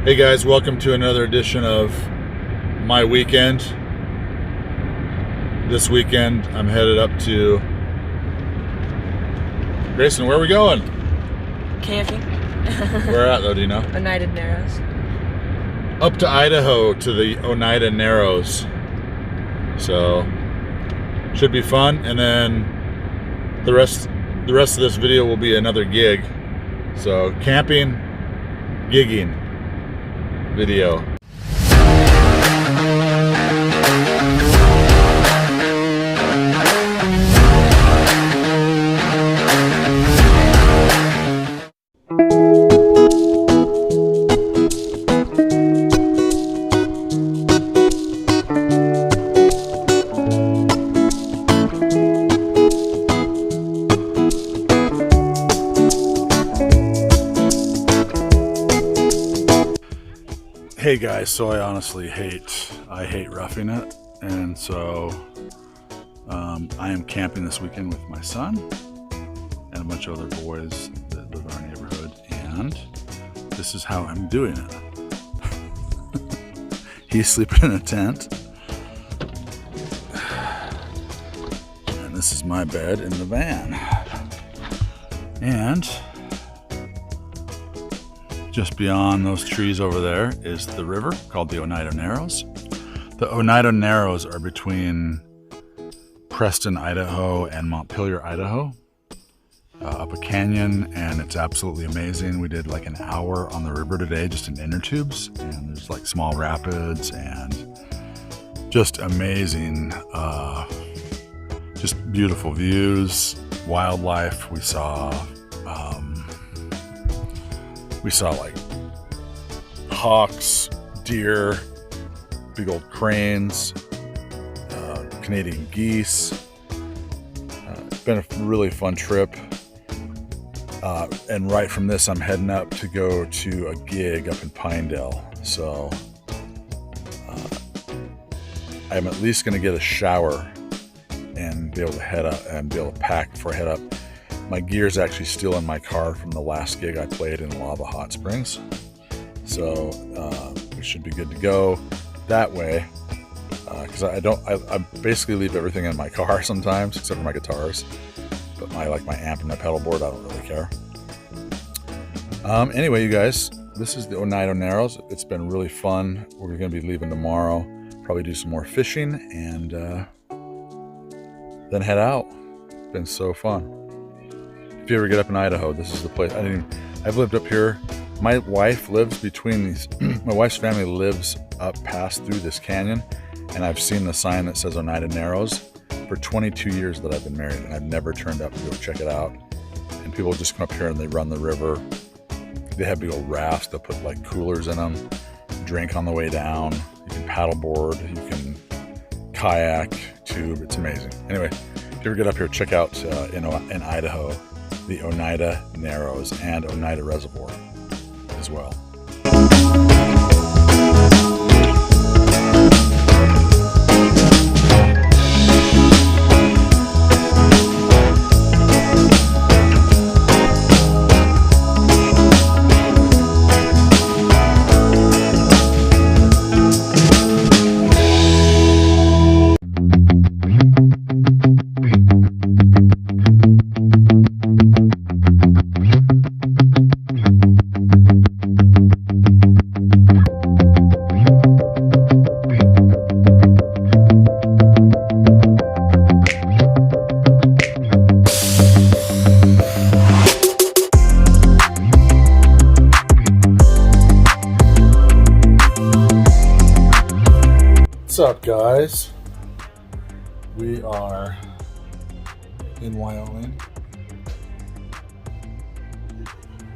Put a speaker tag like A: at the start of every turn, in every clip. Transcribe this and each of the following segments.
A: Hey guys, welcome to another edition of my weekend. This weekend I'm headed up to Grayson. Where are we going?
B: Camping.
A: Where at though, do you know?
B: Oneida Narrows.
A: Up to Idaho to the Oneida Narrows. So should be fun, and then the rest of this video will be another gig. So camping, gigging video. Hey guys, so I honestly hate roughing it, and so I am camping this weekend with my son and a bunch of other boys that live in our neighborhood, and this is how I'm doing it. He's sleeping in a tent, and this is my bed in the van, and just beyond those trees over there is the river called the Oneida Narrows. The Oneida Narrows are between Preston, Idaho and Montpelier, Idaho, up a canyon, and it's absolutely amazing. We did like an hour on the river today just in inner tubes, and there's like small rapids and just amazing, just beautiful views, wildlife. We saw like hawks, deer, big old cranes, Canadian geese. It's been a really fun trip. And right from this, I'm heading up to go to a gig up in Pinedale. So I'm at least going to get a shower and be able to head up and be able to pack before I head up. My gear's actually still in my car from the last gig I played in Lava Hot Springs. So we should be good to go that way. Because I basically leave everything in my car sometimes, except for my guitars. But my amp and my pedal board, I don't really care. Anyway, you guys, this is the Oneida Narrows. It's been really fun. We're going to be leaving tomorrow. Probably do some more fishing and then head out. It's been so fun. If you ever get up in Idaho, this is the place. I've lived up here. My wife lives between these. My wife's family lives up past through this canyon, and I've seen the sign that says Oneida Narrows for 22 years that I've been married, and I've never turned up to go check it out. And people just come up here and they run the river. They have big old rafts. They'll put like coolers in them, drink on the way down. You can paddleboard, you can kayak, tube. It's amazing. Anyway, if you ever get up here, check out in Idaho, the Oneida Narrows and Oneida Reservoir as well. What's up, guys? We are in Wyoming.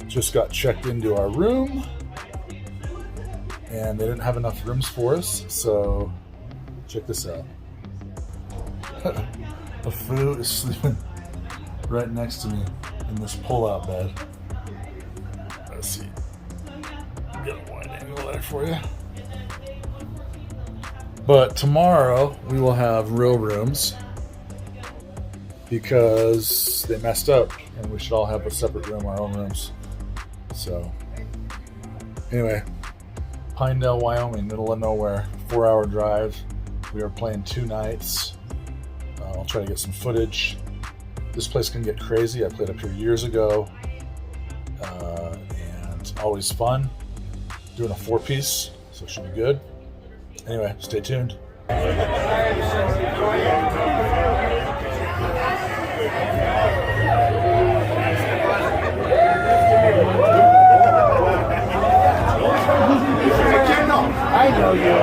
A: Just got checked into our room, and they didn't have enough rooms for us, so check this out. The foo is sleeping right next to me in this pull-out bed. Let's see. Get a wide angle there for you. But tomorrow we will have real rooms because they messed up and we should all have a separate room, our own rooms. So anyway,
C: Pinedale, Wyoming, middle of nowhere, 4-hour drive. We are playing 2 nights. I'll try to get some footage. This place can get crazy. I played up here years ago, and always fun. Doing a 4-piece, so it should be good. Anyway, stay tuned.
D: I know you.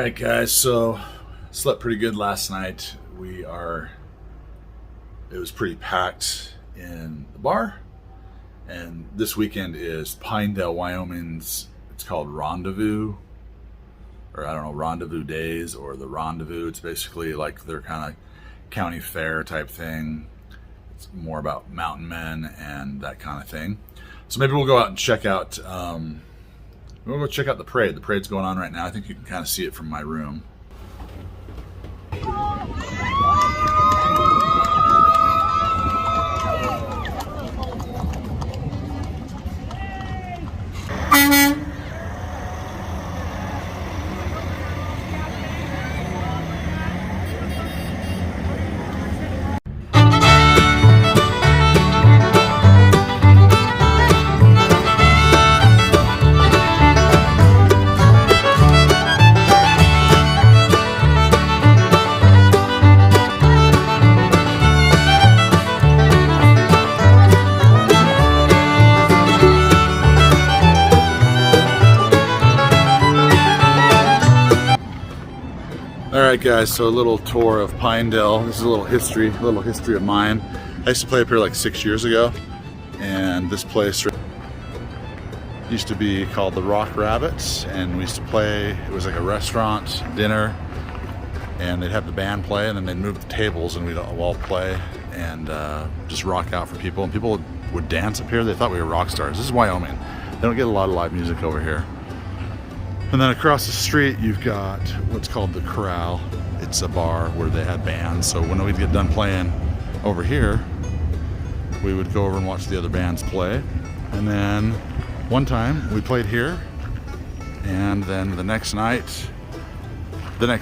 A: Alright guys, so slept pretty good last night. It was pretty packed in the bar. And this weekend is Pinedale, Wyoming's, it's called Rendezvous. Or I don't know, Rendezvous Days or the Rendezvous. It's basically like their kind of county fair type thing. It's more about mountain men and that kind of thing. So maybe we'll go out and check out we'll go check out the parade. The parade's going on right now. I think you can kind of see it from my room. Alright guys, so a little tour of Pinedale. This is a little history of mine. I used to play up here like 6 years ago, and this place used to be called the Rock Rabbits, and we used to play, it was like a restaurant, dinner, and they'd have the band play, and then they'd move the tables and we'd all play and just rock out for people, and people would dance up here. They thought we were rock stars. This is Wyoming. They don't get a lot of live music over here. And then across the street, you've got what's called the Corral. It's a bar where they had bands. So when we'd get done playing over here, we would go over and watch the other bands play. And then one time we played here. And then the next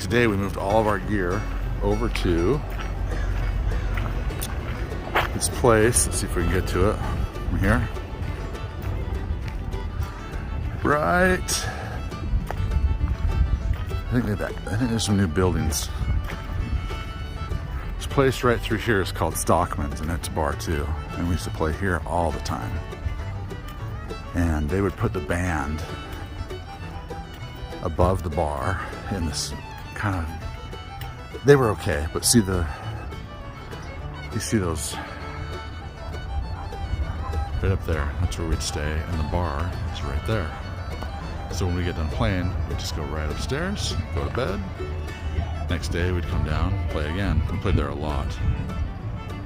A: day, we moved all of our gear over to this place. Let's see if we can get to it from here. Right. I think there's some new buildings. This place right through here is called Stockman's, and it's a bar too. And we used to play here all the time. And they would put the band above the bar in this kind of, they were okay, but you see those right up there? That's where we'd stay, and the bar is right there. So when we get done playing, we'd just go right upstairs, go to bed. Next day, we'd come down, play again. We played there a lot.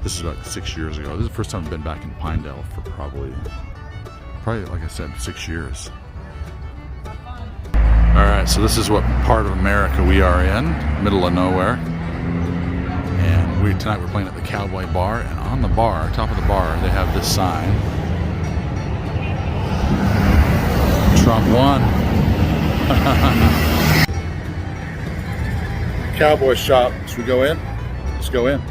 A: This is about 6 years ago. This is the first time I've been back in Pinedale for probably, like I said, 6 years. All right, so this is what part of America we are in, middle of nowhere. And tonight we're playing at the Cowboy Bar, and on the bar, top of the bar, they have this sign. Trump won. Cowboy shop. Should we go in? Let's go in.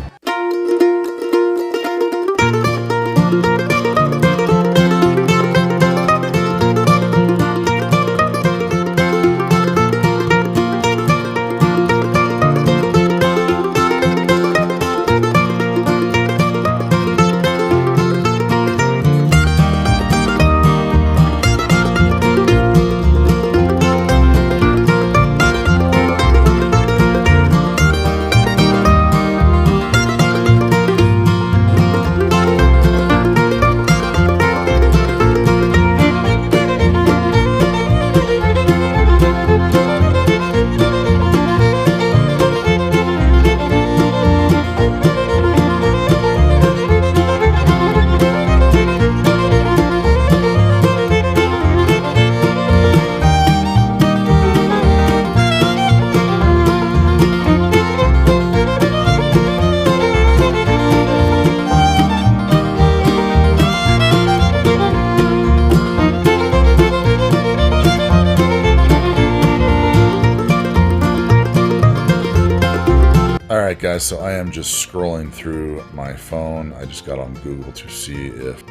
A: Alright guys, so I am just scrolling through my phone. I just got on Google to see if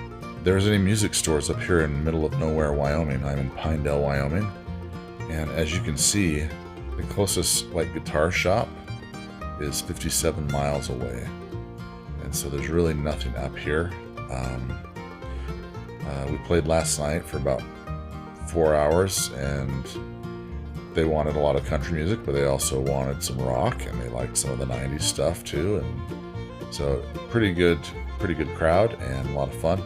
A: there's any music stores up here in the middle of nowhere, Wyoming. I'm in Pinedale, Wyoming. And as you can see, the closest like guitar shop is 57 miles away. And so there's really nothing up here. We played last night for about 4 hours, and they wanted a lot of country music, but they also wanted some rock, and they liked some of the 90s stuff too. And so pretty good crowd and a lot of fun.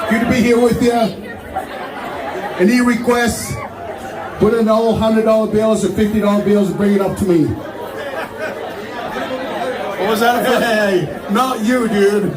E: Good to be here with you. Any requests? Put in all $100 bills or $50 bills and bring it up to me. What was that? Hey, not you, dude.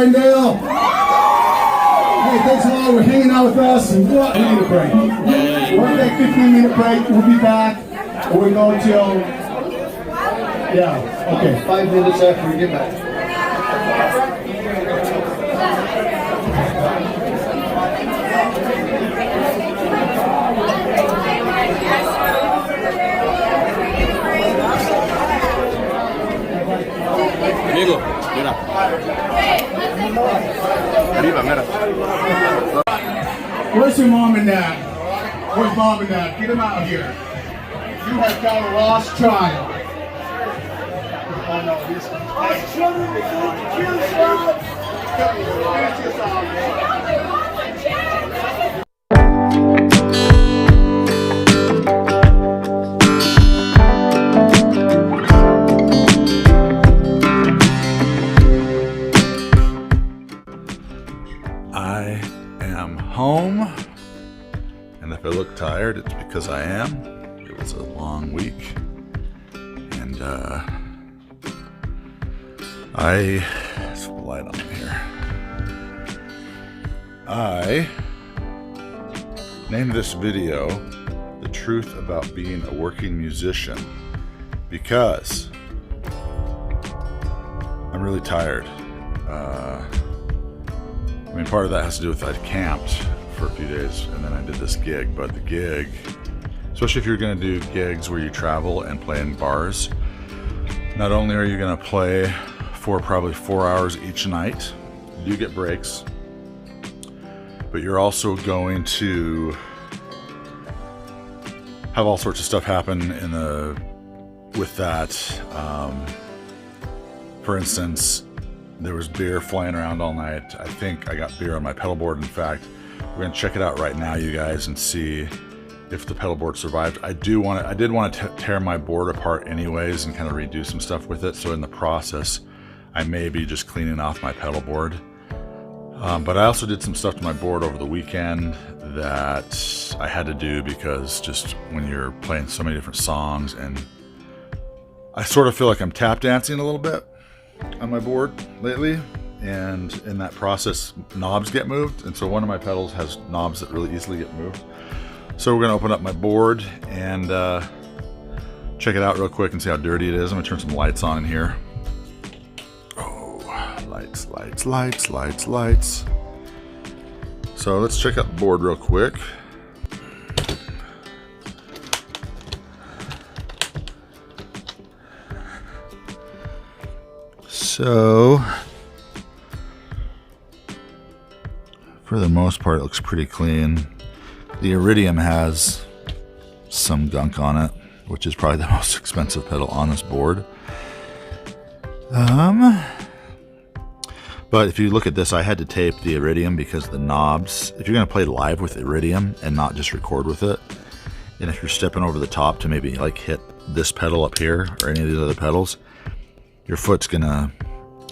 E: Pinedale. Hey, thanks a lot for hanging out with us. And what? We need a break. We're going to take a 15-minute break. We'll be back. We're going till, yeah, okay, 5 minutes after we get back.
D: Amigo, mira. Arriba, mira.
E: Where's your mom and dad? Where's mom and dad? Get them out here. You have got a lost child. Oh no, these children are going to kill
A: I am home, and if I look tired, it's because I am. It was a long week, and let's put the light on here. I named this video "The Truth About Being a Working Musician" because I'm really tired. I mean, part of that has to do with I camped for a few days and then I did this gig, but the gig, especially if you're going to do gigs where you travel and play in bars, not only are you going to play for probably 4 hours each night, you do get breaks, but you're also going to have all sorts of stuff happen with that. For instance, there was beer flying around all night. I think I got beer on my pedal board. In fact, we're gonna check it out right now, you guys, and see if the pedal board survived. I did want to tear my board apart anyways and kind of redo some stuff with it. So in the process, I may be just cleaning off my pedal board. But I also did some stuff to my board over the weekend that I had to do because just when you're playing so many different songs, and I sort of feel like I'm tap dancing a little bit on my board lately, and in that process knobs get moved, and so one of my pedals has knobs that really easily get moved. So we're going to open up my board and check it out real quick and see how dirty it is. I'm going to turn some lights on in here. Oh, lights, lights, lights, lights, lights. So let's check out the board real quick. So, for the most part, it looks pretty clean. The Iridium has some gunk on it, which is probably the most expensive pedal on this board. But if you look at this, I had to tape the Iridium because the knobs, if you're going to play live with Iridium and not just record with it, and if you're stepping over the top to maybe like hit this pedal up here or any of these other pedals, your foot's gonna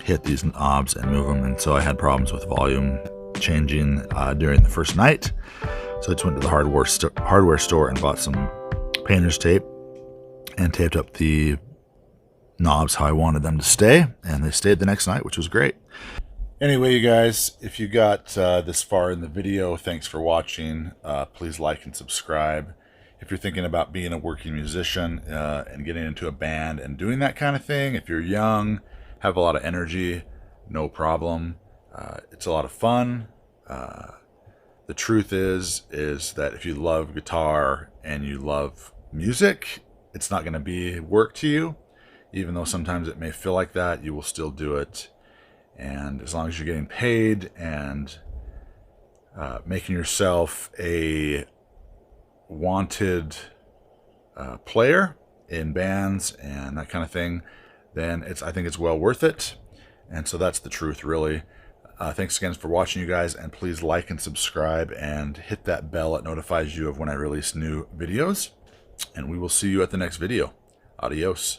A: hit these knobs and move them. And so I had problems with volume changing during the first night. So I just went to the hardware store and bought some painter's tape and taped up the knobs how I wanted them to stay. And they stayed the next night, which was great. Anyway, you guys, if you got this far in the video, thanks for watching. Please like and subscribe. If you're thinking about being a working musician and getting into a band and doing that kind of thing, if you're young, have a lot of energy, no problem. It's a lot of fun. The truth is that if you love guitar and you love music, it's not going to be work to you. Even though sometimes it may feel like that, you will still do it. And as long as you're getting paid and making yourself a wanted player in bands and that kind of thing, then I think it's well worth it. And so that's the truth, really. Thanks again for watching, you guys, and please like and subscribe and hit that bell that notifies you of when I release new videos. And we will see you at the next video. Adios.